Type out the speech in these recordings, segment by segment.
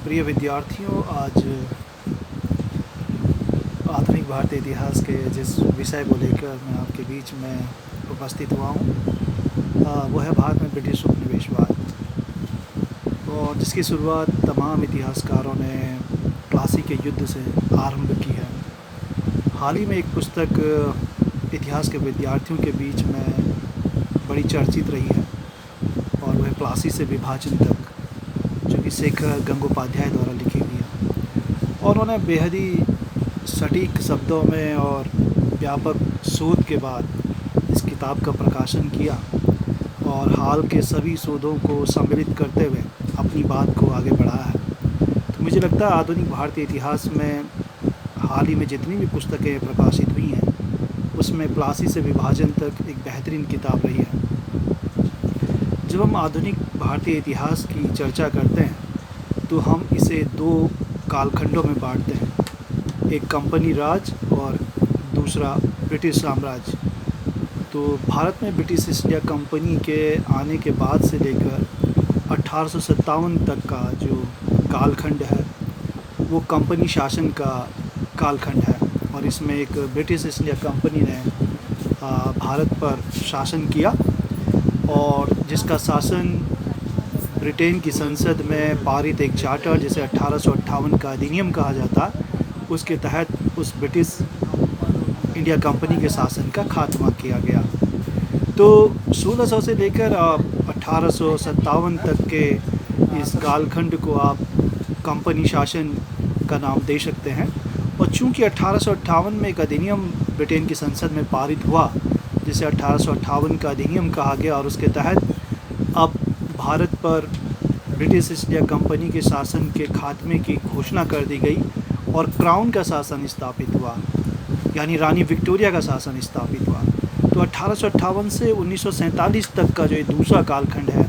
प्रिय विद्यार्थियों, आज आधुनिक भारतीय इतिहास के जिस विषय को लेकर मैं आपके बीच में उपस्थित हुआ हूँ वो है भारत में ब्रिटिश उपनिवेशवाद, और जिसकी शुरुआत तमाम इतिहासकारों ने प्लासी के युद्ध से आरंभ की है। हाल ही में एक पुस्तक इतिहास के विद्यार्थियों के बीच में बड़ी चर्चित रही है और वह प्लासी से विभाजन तक, जो कि शेखर गंगोपाध्याय द्वारा लिखी हुई है। और उन्होंने बेहद ही सटीक शब्दों में और व्यापक शोध के बाद इस किताब का प्रकाशन किया और हाल के सभी शोधों को सम्मिलित करते हुए अपनी बात को आगे बढ़ाया है। तो मुझे लगता है आधुनिक भारतीय इतिहास में हाल ही में जितनी भी पुस्तकें प्रकाशित हुई हैं उसमें प्लासी से विभाजन तक एक बेहतरीन किताब रही है। जब हम आधुनिक भारतीय इतिहास की चर्चा करते हैं तो हम इसे दो कालखंडों में बांटते हैं, एक कंपनी राज और दूसरा ब्रिटिश साम्राज्य। तो भारत में ब्रिटिश ईस्ट इंडिया कंपनी के आने के बाद से लेकर 1857 तक का जो कालखंड है वो कंपनी शासन का कालखंड है, और इसमें एक ब्रिटिश ईस्ट इंडिया कंपनी ने भारत पर शासन किया और जिसका शासन ब्रिटेन की संसद में पारित एक चार्टर, जिसे 1858 का अधिनियम कहा जाता, उसके तहत उस ब्रिटिश इंडिया कंपनी के शासन का खात्मा किया गया। तो 1600 से लेकर 1857 तक के इस कालखंड को आप कंपनी शासन का नाम दे सकते हैं। और चूंकि 1858 में एक अधिनियम ब्रिटेन की संसद में पारित हुआ जिसे 1858 का अधिनियम कहा गया, और उसके तहत अब भारत पर ब्रिटिश ईस्ट इंडिया कंपनी के शासन के खात्मे की घोषणा कर दी गई और क्राउन का शासन स्थापित हुआ, यानी रानी विक्टोरिया का शासन स्थापित हुआ। तो 1858 से 1947 तक का जो ये दूसरा कालखंड है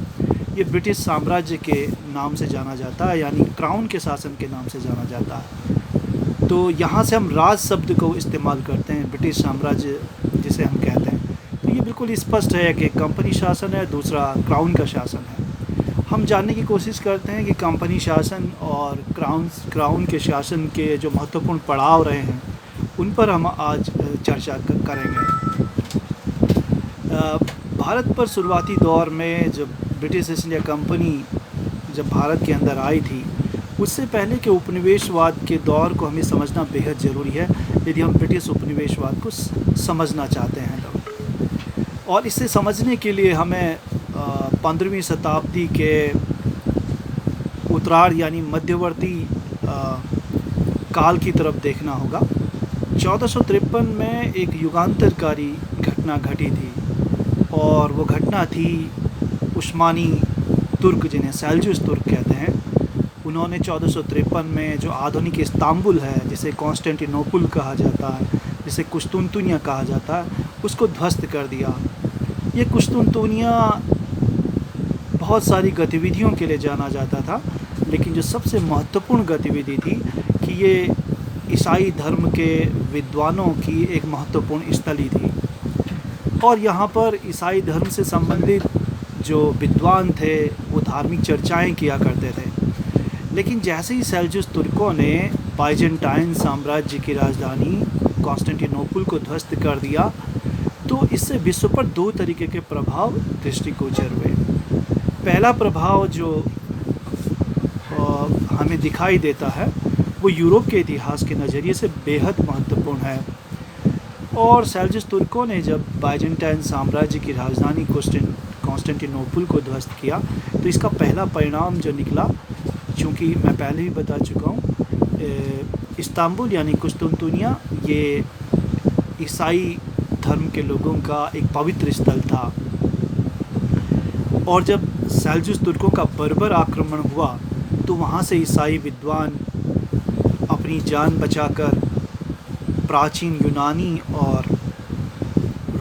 ये ब्रिटिश साम्राज्य के नाम से जाना जाता है, यानी क्राउन के शासन के नाम से जाना जाता है। तो यहाँ से हम राज शब्द को इस्तेमाल करते हैं, ब्रिटिश साम्राज्य जिसे हम कहते हैं। तो ये बिल्कुल स्पष्ट है कि कंपनी शासन है, दूसरा क्राउन का शासन है। हम जानने की कोशिश करते हैं कि कंपनी शासन और क्राउन के शासन के जो महत्वपूर्ण पड़ाव रहे हैं उन पर हम आज चर्चा करेंगे। भारत पर शुरुआती दौर में जब ब्रिटिश ईस्ट इंडिया कंपनी जब भारत के अंदर आई थी, उससे पहले के उपनिवेशवाद के दौर को हमें समझना बेहद ज़रूरी है यदि हम ब्रिटिश उपनिवेशवाद को समझना चाहते हैं लोग। और इसे समझने के लिए हमें 15वीं शताब्दी के उत्तरार्ध यानी मध्यवर्ती काल की तरफ देखना होगा। 1453 में एक युगांतरकारी घटना घटी थी, और वो घटना थी उस्मानी तुर्क, जिन्हें सेल्जुस तुर्क कहते हैं। उन्होंने 1453 में जो आधुनिक इस्तांबुल है, जिसे कॉन्स्टेंटिनोपल कहा जाता है, जिसे कुस्तुनतुनिया कहा जाता है, उसको ध्वस्त कर दिया। ये कुस्तुनतुनिया बहुत सारी गतिविधियों के लिए जाना जाता था, लेकिन जो सबसे महत्वपूर्ण गतिविधि थी कि ये ईसाई धर्म के विद्वानों की एक महत्वपूर्ण स्थली थी, और यहाँ पर ईसाई धर्म से संबंधित जो विद्वान थे वो धार्मिक चर्चाएं किया करते थे। लेकिन जैसे ही सेल्जुस तुर्कों ने बाइजेंटाइन साम्राज्य की राजधानी कॉन्स्टेंटिनोपल को ध्वस्त कर दिया, तो इससे विश्व पर दो तरीके के प्रभाव दृष्टिगोचर हुए। पहला प्रभाव जो हमें दिखाई देता है वो यूरोप के इतिहास के नज़रिए से बेहद महत्वपूर्ण है। और सेल्जुस तुर्कों ने जब बाइजेंटाइन साम्राज्य की राजधानी कॉन्स्टेंटिनोपल को ध्वस्त किया, तो इसका पहला परिणाम जो निकला, चूँकि मैं पहले ही बता चुका हूँ, इस्तांबुल यानी कुस्तुनतुनिया ये ईसाई धर्म के लोगों का एक पवित्र स्थल था। और जब सेल्जुस तुर्कों का बर्बर आक्रमण हुआ तो वहाँ से ईसाई विद्वान अपनी जान बचाकर प्राचीन यूनानी और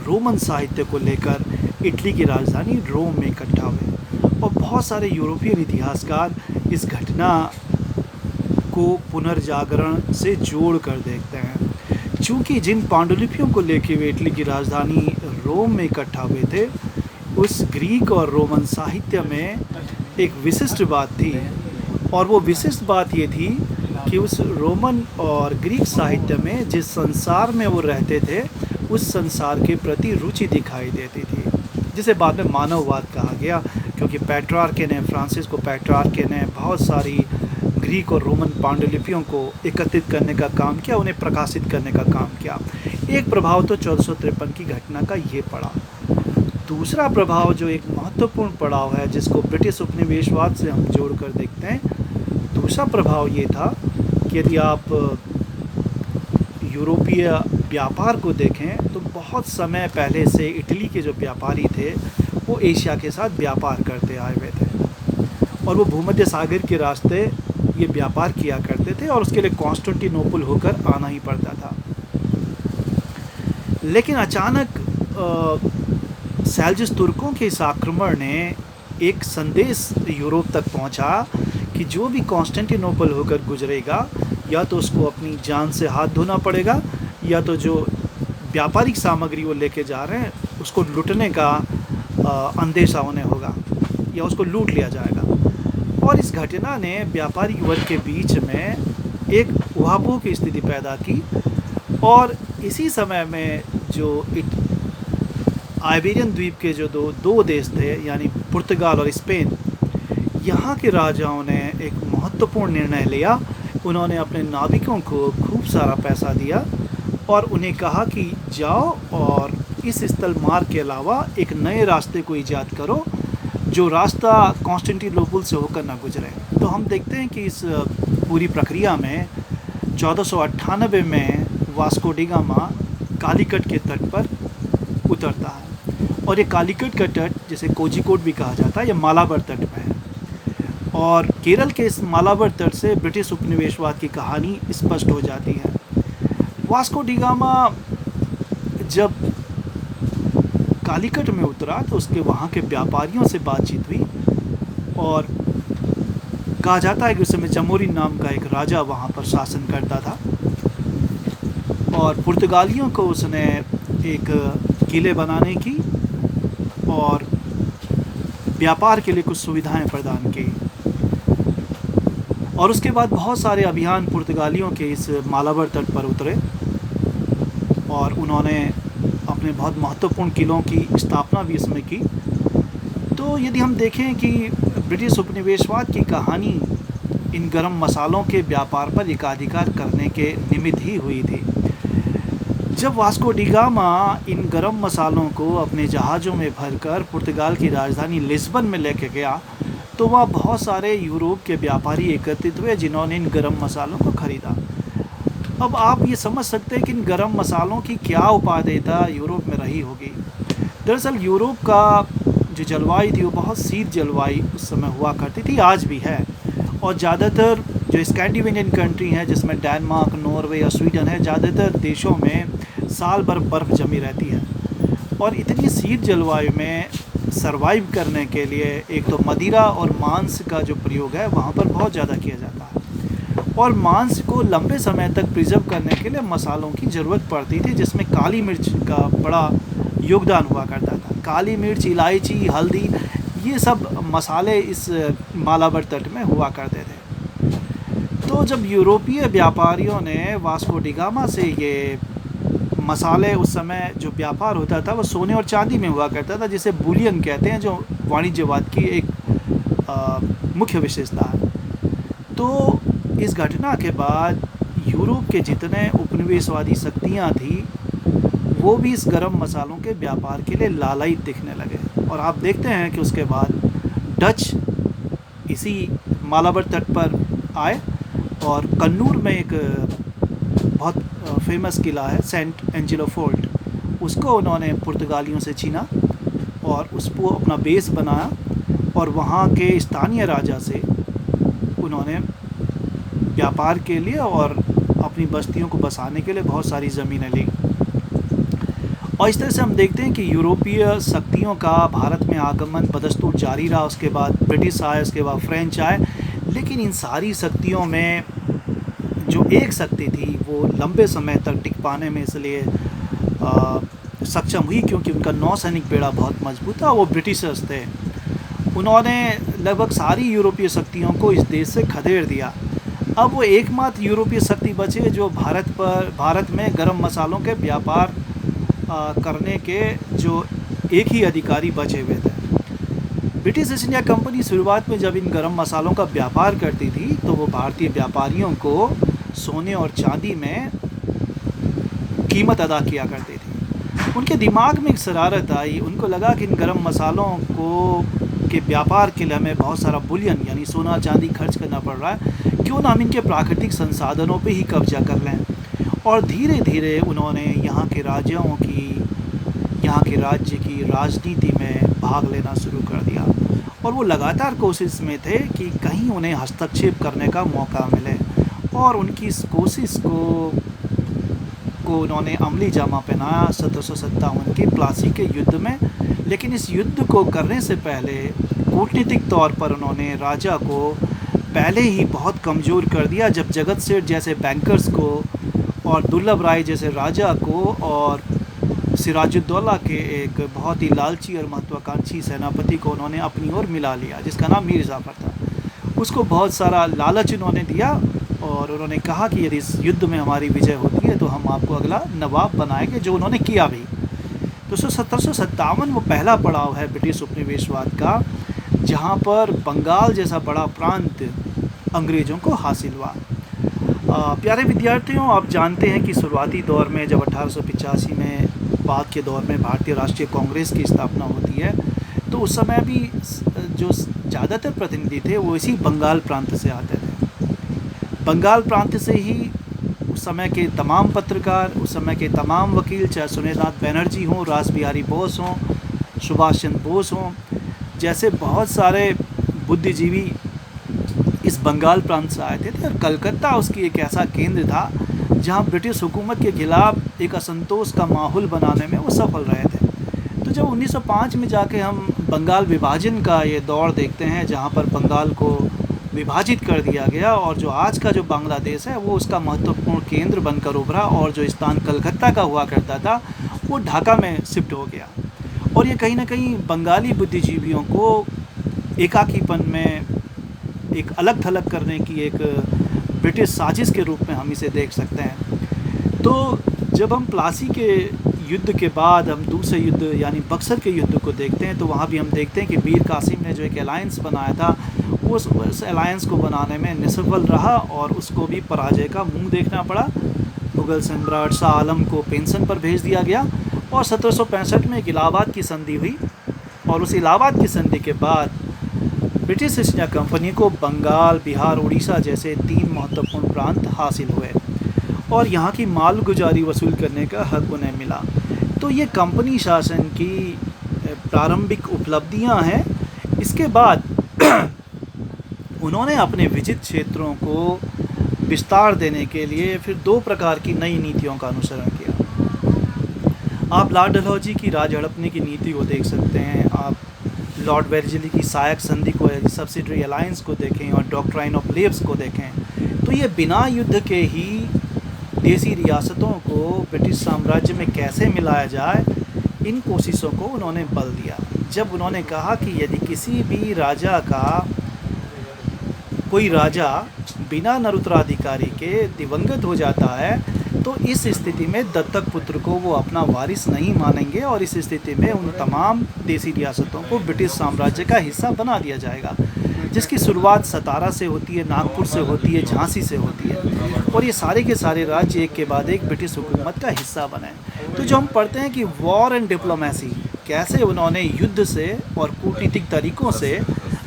रोमन साहित्य को लेकर इटली की राजधानी रोम में इकट्ठा हुए। और बहुत सारे यूरोपियन इतिहासकार इस घटना को पुनर्जागरण से जोड़ कर देखते हैं, चूँकि जिन पांडुलिपियों को लेके वे इटली की राजधानी रोम में इकट्ठा हुए थे, उस ग्रीक और रोमन साहित्य में एक विशिष्ट बात थी और वो विशिष्ट बात ये थी कि उस रोमन और ग्रीक साहित्य में जिस संसार में वो रहते थे उस संसार के प्रति रुचि दिखाई देती थी, जिसे बाद में मानववाद कहा गया, क्योंकि पेट्रार्के ने, फ्रांसिस्को पेट्रार्के ने बहुत सारी ग्रीक और रोमन पांडुलिपियों को एकत्रित करने का काम किया, उन्हें प्रकाशित करने का काम किया। एक प्रभाव तो 1453 की घटना का ये पड़ा। दूसरा प्रभाव जो एक महत्वपूर्ण पड़ाव है, जिसको ब्रिटिश उपनिवेशवाद से हम जोड़कर देखते हैं, दूसरा प्रभाव ये था कि यदि आप यूरोपीय व्यापार को देखें तो बहुत समय पहले से इटली के जो व्यापारी थे वो एशिया के साथ व्यापार करते आए हुए थे और वो भूमध्य सागर के रास्ते ये व्यापार किया करते थे और उसके लिए कॉन्स्टेंटिनोपल होकर आना ही पड़ता था। लेकिन अचानक सेल्जुस तुर्कों के इस आक्रमण ने एक संदेश यूरोप तक पहुंचा कि जो भी कॉन्स्टेंटिनोपल होकर गुजरेगा या तो उसको अपनी जान से हाथ धोना पड़ेगा या तो जो व्यापारिक सामग्री वो लेके जा रहे हैं उसको लूटने का अंदेशा उन्हें होगा या उसको लूट लिया जाएगा। और इस घटना ने व्यापारिक वर्ग के बीच में एक उहापोह की स्थिति पैदा की और इसी समय में जो आइबेरियन द्वीप के जो दो देश थे यानी पुर्तगाल और स्पेन, यहाँ के राजाओं ने एक महत्वपूर्ण निर्णय लिया। उन्होंने अपने नाविकों को खूब सारा पैसा दिया और उन्हें कहा कि जाओ और इस स्थल मार्ग के अलावा एक नए रास्ते को ईजाद करो जो रास्ता कॉन्स्टेंटिनोपल से होकर ना गुजरे। तो हम देखते हैं कि इस पूरी प्रक्रिया में 1498 में वास्को डी गामा कालीकट के तट पर उतरता है और ये कालीकट का तट जिसे कोझिकोड भी कहा जाता है, ये मालाबार तट में है और केरल के इस मालाबार तट से ब्रिटिश उपनिवेशवाद की कहानी स्पष्ट हो जाती है। वास्को डी गामा जब कालीकट में उतरा तो उसके वहाँ के व्यापारियों से बातचीत हुई और कहा जाता है कि उस समय चमोरी नाम का एक राजा वहाँ पर शासन करता था और पुर्तगालियों को उसने एक किले बनाने की और व्यापार के लिए कुछ सुविधाएं प्रदान की और उसके बाद बहुत सारे अभियान पुर्तगालियों के इस मालाबार तट पर उतरे और उन्होंने अपने बहुत महत्वपूर्ण किलों की स्थापना भी इसमें की। तो यदि हम देखें कि ब्रिटिश उपनिवेशवाद की कहानी इन गरम मसालों के व्यापार पर एकाधिकार करने के निमित्त ही हुई थी। जब वास्को डी गामा इन गरम मसालों को अपने जहाज़ों में भरकर पुर्तगाल की राजधानी लिस्बन में लेके गया तो वहाँ बहुत सारे यूरोप के व्यापारी एकत्रित हुए जिन्होंने इन गरम मसालों को ख़रीदा। अब आप ये समझ सकते हैं कि इन गरम मसालों की क्या उपादेयता यूरोप में रही होगी। दरअसल यूरोप का जो जलवायु थी वो बहुत शीत जलवायु उस समय हुआ करती थी, आज भी है और ज़्यादातर जो स्कैंडिनेवियन कंट्री हैं जिसमें डेनमार्क, नॉर्वे या स्वीडन है, ज़्यादातर देशों में साल भर बर्फ़ जमी रहती है और इतनी शीत जलवायु में सरवाइव करने के लिए एक तो मदिरा और मांस का जो प्रयोग है वहाँ पर बहुत ज़्यादा किया जाता है और मांस को लंबे समय तक प्रिजर्व करने के लिए मसालों की ज़रूरत पड़ती थी जिसमें काली मिर्च का बड़ा योगदान हुआ करता था। काली मिर्च, इलायची, हल्दी, ये सब मसाले इस मालाबार तट में हुआ करते थे। तो जब यूरोपीय व्यापारियों ने वास्को डी गामा से ये मसाले, उस समय जो व्यापार होता था वो सोने और चांदी में हुआ करता था जिसे बुलियन कहते हैं, जो वाणिज्यवाद की एक मुख्य विशेषता है। तो इस घटना के बाद यूरोप के जितने उपनिवेशवादी शक्तियाँ थी वो भी इस गरम मसालों के व्यापार के लिए लालायित दिखने लगे और आप देखते हैं कि उसके बाद डच इसी मालाबार तट पर आए और कन्नूर में एक बहुत फेमस किला है सेंट एंजेलो फोर्ट, उसको उन्होंने पुर्तगालियों से छीना और उसको अपना बेस बनाया और वहाँ के स्थानीय राजा से उन्होंने व्यापार के लिए और अपनी बस्तियों को बसाने के लिए बहुत सारी ज़मीनें ली। और इस तरह से हम देखते हैं कि यूरोपीय शक्तियों का भारत में आगमन बदस्तूर जारी रहा। उसके बाद ब्रिटिश आए, उसके बाद फ्रेंच आए, लेकिन इन सारी शक्तियों में जो एक शक्ति थी वो लंबे समय तक टिक पाने में इसलिए सक्षम हुई क्योंकि उनका नौसैनिक बेड़ा बहुत मजबूत था, वो ब्रिटिशर्स थे। उन्होंने लगभग सारी यूरोपीय शक्तियों को इस देश से खदेड़ दिया। अब वो एकमात्र यूरोपीय शक्ति बचे जो भारत में गरम मसालों के व्यापार करने के जो एक ही अधिकारी बचे हुए थे। ब्रिटिश ईस्ट इंडिया कंपनी शुरुआत में जब इन गरम मसालों का व्यापार करती थी तो वो भारतीय व्यापारियों को सोने और चांदी में कीमत अदा किया करती थी। उनके दिमाग में एक शरारत आई, उनको लगा कि इन गरम मसालों के व्यापार के लिए हमें बहुत सारा बुलियन यानी सोना चांदी खर्च करना पड़ रहा है, क्यों ना हम इनके प्राकृतिक संसाधनों पे ही कब्जा कर लें। और धीरे धीरे उन्होंने यहाँ के राज्य की राजनीति में भाग लेना शुरू कर दिया और वो लगातार कोशिश में थे कि कहीं उन्हें हस्तक्षेप करने का मौका मिले। और उनकी इस कोशिश को उन्होंने अमली जामा पहनाया 1757 के प्लासी के युद्ध में। लेकिन इस युद्ध को करने से पहले कूटनीतिक तौर पर उन्होंने राजा को पहले ही बहुत कमज़ोर कर दिया, जब जगत सेठ जैसे बैंकर्स को और दुर्लभ राय जैसे राजा को और सिराजुद्दौला के एक बहुत ही लालची और महत्वाकांक्षी सेनापति को उन्होंने अपनी ओर मिला लिया, जिसका नाम मीर जाफ़र था। उसको बहुत सारा लालच उन्होंने दिया और उन्होंने कहा कि यदि इस युद्ध में हमारी विजय होती है तो हम आपको अगला नवाब बनाएंगे, जो उन्होंने किया भी। तो 1757 वो पहला पड़ाव है ब्रिटिश उपनिवेशवाद का, जहाँ पर बंगाल जैसा बड़ा प्रांत अंग्रेज़ों को हासिल हुआ। प्यारे विद्यार्थियों, आप जानते हैं कि शुरुआती दौर में जब 1885 में बाद के दौर में भारतीय राष्ट्रीय कांग्रेस की स्थापना होती है, तो उस समय भी जो ज़्यादातर प्रतिनिधि थे वो इसी बंगाल प्रांत से आते थे। बंगाल प्रांत से ही उस समय के तमाम पत्रकार, उस समय के तमाम वकील, चाहे सुरेंद्रनाथ बैनर्जी हों, रास बिहारी बोस हों, सुभाष चंद्र बोस हों, जैसे बहुत सारे बुद्धिजीवी इस बंगाल प्रांत से आए थे। और कलकत्ता उसकी एक ऐसा केंद्र था जहां ब्रिटिश हुकूमत के ख़िलाफ़ एक असंतोष का माहौल बनाने में वो सफल रहे थे। तो जब 1905 में जाके हम बंगाल विभाजन का ये दौर देखते हैं, जहां पर बंगाल को विभाजित कर दिया गया और जो आज का जो बांग्लादेश है वो उसका महत्वपूर्ण केंद्र बनकर उभरा, और जो स्थान कलकत्ता का हुआ करता था वो ढाका में शिफ्ट हो गया। और ये कहीं ना कहीं बंगाली बुद्धिजीवियों को एकाकीपन में एक अलग थलग करने की एक ब्रिटिश साजिश के रूप में हम इसे देख सकते हैं। तो जब हम प्लासी के युद्ध के बाद हम दूसरे युद्ध यानी बक्सर के युद्ध को देखते हैं, तो वहाँ भी हम देखते हैं कि मीर कासिम ने जो एक अलायंस बनाया था वो उस अलायंस को बनाने में निसफल रहा और उसको भी पराजय का मुंह देखना पड़ा। मुग़ल सम्राट शाह आलम को पेंशन पर भेज दिया गया और 1765 में एक इलाहाबाद की संधि हुई, और उस इलाहाबाद की संधि के बाद ब्रिटिश ईस्ट इंडिया कंपनी को बंगाल, बिहार, उड़ीसा जैसे 3 महत्वपूर्ण प्रांत हासिल हुए और यहाँ की मालगुजारी वसूल करने का हक उन्हें मिला। तो ये कंपनी शासन की प्रारंभिक उपलब्धियाँ हैं। इसके बाद उन्होंने अपने विजित क्षेत्रों को विस्तार देने के लिए फिर 2 प्रकार की नई नीतियों का अनुसरण किया। आप लॉर्ड डलहौजी की राज हड़पने की नीति को देख सकते हैं, आप लॉर्ड वेलेस्ली की सहायक संधि को, सब्सिडरी अलायंस को देखें और डॉक्ट्राइन ऑफ लेव्स को देखें। तो ये बिना युद्ध के ही देसी रियासतों को ब्रिटिश साम्राज्य में कैसे मिलाया जाए, इन कोशिशों को उन्होंने बल दिया। जब उन्होंने कहा कि यदि किसी भी राजा का कोई राजा बिना नरोत्तराधिकारी के दिवंगत हो जाता है तो इस स्थिति में दत्तक पुत्र को वो अपना वारिस नहीं मानेंगे और इस स्थिति में उन तमाम देसी रियासतों को ब्रिटिश साम्राज्य का हिस्सा बना दिया जाएगा, जिसकी शुरुआत सतारा से होती है, नागपुर से होती है, झांसी से होती है, और ये सारे के सारे राज्य एक के बाद एक ब्रिटिश हुकूमत का हिस्सा बने। तो जो हम पढ़ते हैं कि वॉर एंड डिप्लोमेसी, कैसे उन्होंने युद्ध से और कूटनीतिक तरीक़ों से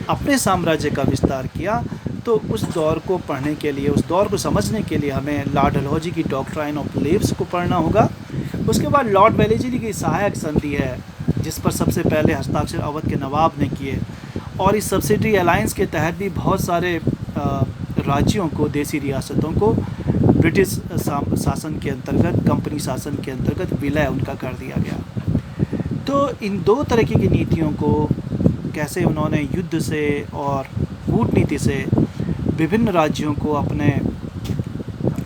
अपने साम्राज्य का विस्तार किया, तो उस दौर को पढ़ने के लिए, उस दौर को समझने के लिए हमें लॉर्ड डलहौजी की डॉक्ट्राइन ऑफ लेव्स को पढ़ना होगा। उसके बाद लॉर्ड वेलेस्ली की सहायक संधि है, जिस पर सबसे पहले हस्ताक्षर अवध के नवाब ने किए, और इस सब्सिडरी अलायंस के तहत भी बहुत सारे राज्यों को, देसी रियासतों को ब्रिटिश शासन के अंतर्गत, कंपनी शासन के अंतर्गत विलय उनका कर दिया गया। तो इन 2 तरीके की नीतियों को कैसे उन्होंने युद्ध से और कूटनीति से विभिन्न राज्यों को अपने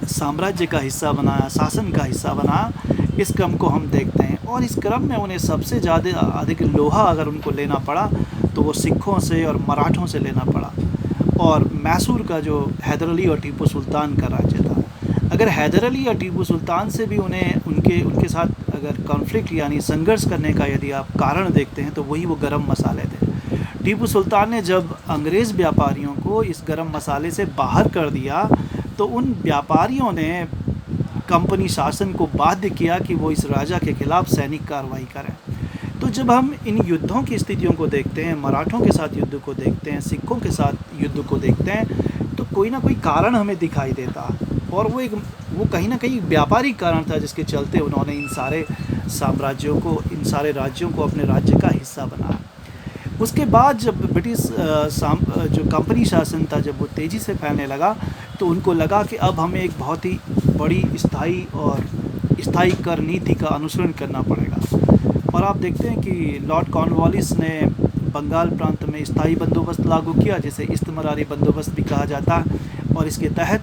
साम्राज्य का हिस्सा बनाया, शासन का हिस्सा बनाया, इस क्रम को हम देखते हैं। और इस क्रम में उन्हें सबसे ज़्यादा अधिक लोहा अगर उनको लेना पड़ा तो वो सिखों से और मराठों से लेना पड़ा। और मैसूर का जो हैदर अली और टीपू सुल्तान का राज्य था, अगर हैदर अली या टीपू सुल्तान से भी उन्हें उनके साथ अगर कॉन्फ्लिक्ट यानी संघर्ष करने का यदि आप कारण देखते हैं तो वही वो गरम मसाले थे। टीपू सुल्तान ने जब अंग्रेज़ व्यापारियों को इस गरम मसाले से बाहर कर दिया तो उन व्यापारियों ने कंपनी शासन को बाध्य किया कि वो इस राजा के खिलाफ़ सैनिक कार्रवाई करें। तो जब हम इन युद्धों की स्थितियों को देखते हैं, मराठों के साथ युद्ध को देखते हैं, सिखों के साथ युद्ध को देखते हैं, तो कोई ना कोई कारण हमें दिखाई देता, और वो कहीं ना कहीं व्यापारिक कारण था जिसके चलते उन्होंने इन सारे साम्राज्यों को, इन सारे राज्यों को अपने राज्य का हिस्सा बनाया। उसके बाद जब ब्रिटिश जो कंपनी शासन था जब वो तेज़ी से फैलने लगा तो उनको लगा कि अब हमें एक बहुत ही बड़ी स्थायी कर नीति का अनुसरण करना पड़ेगा। और आप देखते हैं कि लॉर्ड कॉर्नवालिस ने बंगाल प्रांत में स्थायी बंदोबस्त लागू किया, जिसे इस्तमरारी बंदोबस्त भी कहा जाता है। और इसके तहत,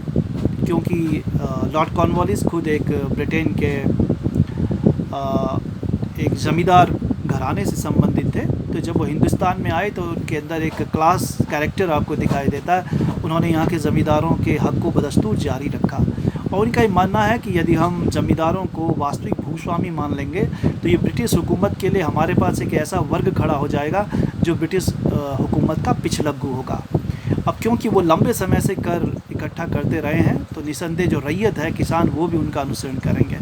क्योंकि लॉर्ड कॉर्नवालिस खुद एक ब्रिटेन के एक ज़मींदार घराने से संबंधित थे, तो जब वो हिंदुस्तान में आए तो उनके अंदर एक क्लास कैरेक्टर आपको दिखाई देता है। उन्होंने यहाँ के ज़मींदारों के हक़ को बदस्तूर जारी रखा, और उनका ये मानना है कि यदि हम ज़मींदारों को वास्तविक भूस्वामी मान लेंगे तो ये ब्रिटिश हुकूमत के लिए हमारे पास एक ऐसा वर्ग खड़ा हो जाएगा जो ब्रिटिश हुकूमत का पिछलग्गू होगा। अब क्योंकि वो लंबे समय से कर इकट्ठा करते रहे हैं तो निसंदेह जो रैयत है, किसान, वो भी उनका अनुसरण करेंगे।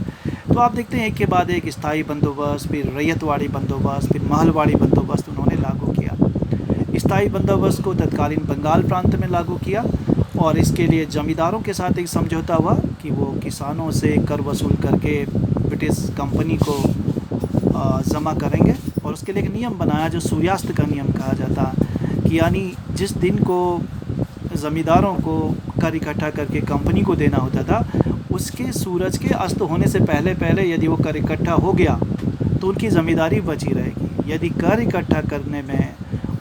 तो आप देखते हैं एक के बाद एक स्थायी बंदोबस्त, फिर रैयतवाड़ी बंदोबस्त, फिर महलवाड़ी बंदोबस्त उन्होंने लागू किया। स्थायी बंदोबस्त को तत्कालीन बंगाल प्रांत में लागू किया, और इसके लिए जमींदारों के साथ एक समझौता हुआ कि वो किसानों से कर वसूल करके ब्रिटिश कंपनी को जमा करेंगे। और उसके लिए एक नियम बनाया जो सूर्यास्त का नियम कहा जाता, कि यानी जिस दिन को ज़मींदारों को कर इकट्ठा करके कंपनी को देना होता था, उसके सूरज के अस्त होने से पहले यदि वो कर इकट्ठा हो गया तो उनकी ज़मींदारी बची रहेगी। यदि कर इकट्ठा करने में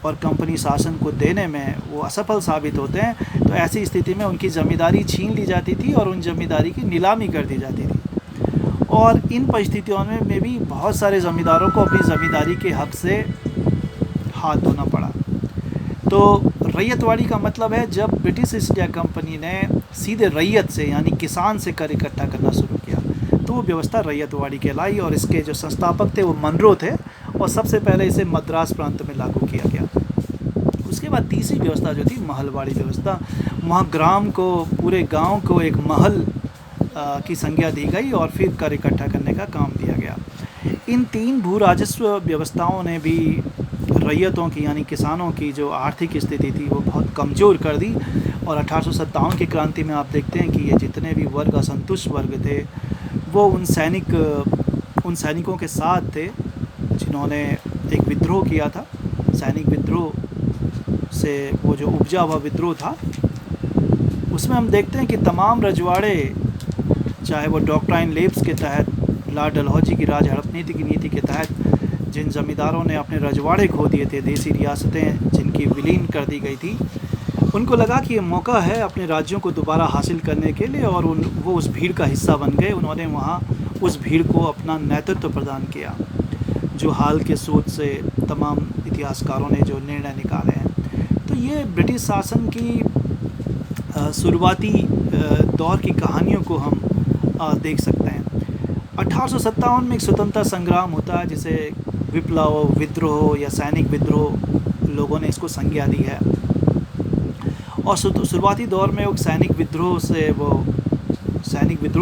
और कंपनी शासन को देने में वो असफल साबित होते हैं तो ऐसी स्थिति में उनकी ज़मींदारी छीन ली जाती थी और उन ज़मींदारी की नीलामी कर दी जाती थी। और इन परिस्थितियों में भी बहुत सारे ज़मींदारों को अपनी ज़मींदारी के हक़ से हाथ धोना पड़ा। तो रैयतवाड़ी का मतलब है जब ब्रिटिश ईस्ट इंडिया कंपनी ने सीधे रैयत से यानी किसान से कर इकट्ठा करना शुरू किया तो वो व्यवस्था रैयतवाड़ी कहलाई, और इसके जो संस्थापक थे वो मनरो थे, और सबसे पहले इसे मद्रास प्रांत में लागू किया गया। उसके बाद तीसरी व्यवस्था जो थी महलवाड़ी व्यवस्था, वहाँ ग्राम को, पूरे गांव को एक महल की संज्ञा दी गई और फिर कर इकट्ठा करने का काम दिया गया। इन तीन भू राजस्व व्यवस्थाओं ने भी रैयतों की यानी किसानों की जो आर्थिक स्थिति थी वो बहुत कमज़ोर कर दी। और 1857 की क्रांति में आप देखते हैं कि ये जितने भी वर्ग असंतुष्ट वर्ग थे वो उन सैनिकों के साथ थे जिन्होंने एक विद्रोह किया था। सैनिक विद्रोह से वो जो उपजा हुआ विद्रोह था उसमें हम देखते हैं कि तमाम रजवाड़े, चाहे वो डॉक्ट्राइन लेब्स के तहत, लॉर्ड डलहौजी की राज हड़प नीति की नीति के तहत जिन ज़मींदारों ने अपने रजवाड़े खो दिए थे, देसी रियासतें जिनकी विलीन कर दी गई थी, उनको लगा कि ये मौका है अपने राज्यों को दोबारा हासिल करने के लिए, और वो उस भीड़ का हिस्सा बन गए। उन्होंने वहाँ उस भीड़ को अपना नेतृत्व प्रदान किया, जो हाल के सोच से तमाम इतिहासकारों ने जो निर्णय निकाले हैं। तो ये ब्रिटिश शासन की शुरुआती दौर की कहानियों को हम देख सकते हैं। 1857 में एक स्वतंत्रता संग्राम होता है जिसे विप्लव, विद्रोह या सैनिक विद्रोह लोगों ने इसको संज्ञा दी है। और शुरुआती दौर में वो सैनिक विद्रोह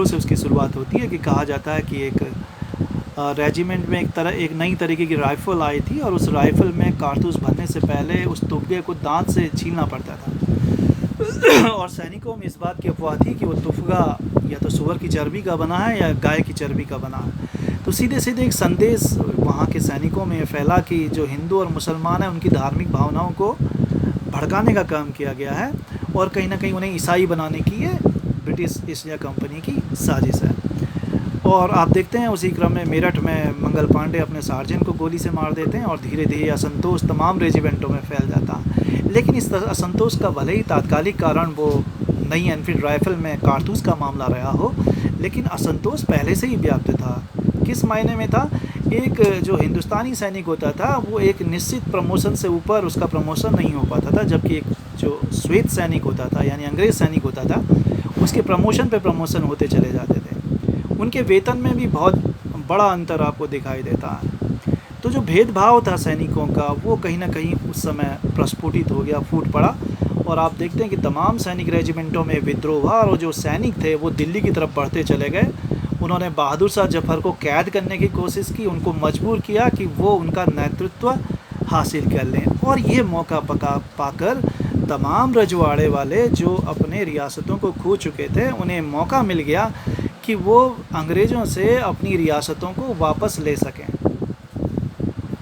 से उसकी शुरुआत होती है कि कहा जाता है कि एक रेजिमेंट में एक नई तरीके की राइफ़ल आई थी, और उस राइफ़ल में कारतूस भरने से पहले उस तुफगे को दांत से छीलना पड़ता था। और सैनिकों में इस बात की अफवाह थी कि वो तुफगा या तो सूअर की चर्बी का बना है या गाय की चर्बी का बना है। तो सीधे सीधे एक संदेश वहाँ के सैनिकों में फैला कि जो हिंदू और मुसलमान हैं उनकी धार्मिक भावनाओं को भड़काने का काम किया गया है, और कहीं ना कहीं उन्हें ईसाई बनाने की ये ब्रिटिश ईस्ट इंडिया कंपनी की साजिश है। और आप देखते हैं उसी क्रम में मेरठ में मंगल पांडे अपने सार्जेंट को गोली से मार देते हैं, और धीरे धीरे असंतोष तमाम रेजिमेंटों में फैल जाता है। लेकिन इस असंतोष का भले ही तात्कालिक कारण वो नई एनफील्ड राइफ़ल में कारतूस का मामला रहा हो, लेकिन असंतोष पहले से ही व्याप्त था। किस मायने में था एक जो हिंदुस्तानी सैनिक होता था वो एक निश्चित प्रमोशन से ऊपर उसका प्रमोशन नहीं हो पाता था, जबकि एक जो श्वेत सैनिक होता था यानी अंग्रेज़ सैनिक होता था उसके प्रमोशन पे प्रमोशन होते चले जाते थे। उनके वेतन में भी बहुत बड़ा अंतर आपको दिखाई देता है। तो जो भेदभाव था सैनिकों का वो कहीं न कहीं उस समय प्रस्फुटित हो गया, फूट पड़ा और आप देखते हैं कि तमाम सैनिक रेजिमेंटों में विद्रोह हुआ और जो सैनिक थे वो दिल्ली की तरफ बढ़ते चले गए। उन्होंने बहादुर शाह जफ़र को कैद करने की कोशिश की, उनको मजबूर किया कि वो उनका नेतृत्व हासिल कर लें और ये मौका पाकर तमाम रजवाड़े वाले जो अपने रियासतों को खो चुके थे उन्हें मौका मिल गया कि वो अंग्रेज़ों से अपनी रियासतों को वापस ले सकें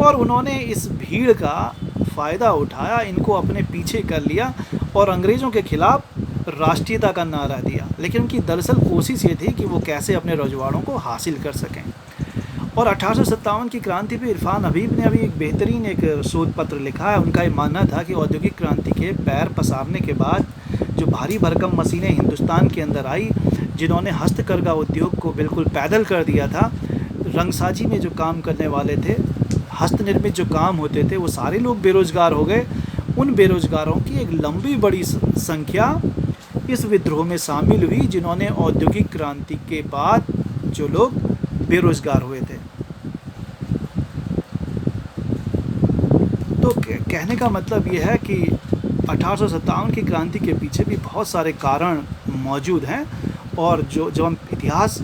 और उन्होंने इस भीड़ का फ़ायदा उठाया, इनको अपने पीछे कर लिया और अंग्रेज़ों के खिलाफ़ राष्ट्रीयता का नारा दिया। लेकिन उनकी दरअसल कोशिश ये थी कि वो कैसे अपने रजवाड़ों को हासिल कर सकें। और 1857 की क्रांति पे इरफ़ान हबीब ने अभी एक बेहतरीन एक शोध पत्र लिखा है। उनका ये मानना था कि औद्योगिक क्रांति के पैर पसारने के बाद जो भारी भरकम मशीनें हिंदुस्तान के अंदर आई, जिन्होंने हस्तकरघा उद्योग को बिल्कुल पैदल कर दिया था, रंगसाजी में जो काम करने वाले थे, हस्तनिर्मित जो काम होते थे, वो सारे लोग बेरोज़गार हो गए। उन बेरोज़गारों की एक लंबी बड़ी संख्या इस विद्रोह में शामिल हुई, जिन्होंने औद्योगिक क्रांति के बाद जो लोग बेरोज़गार हुए थे। तो कहने का मतलब ये है कि 1857 की क्रांति के पीछे भी बहुत सारे कारण मौजूद हैं और जो जब हम इतिहास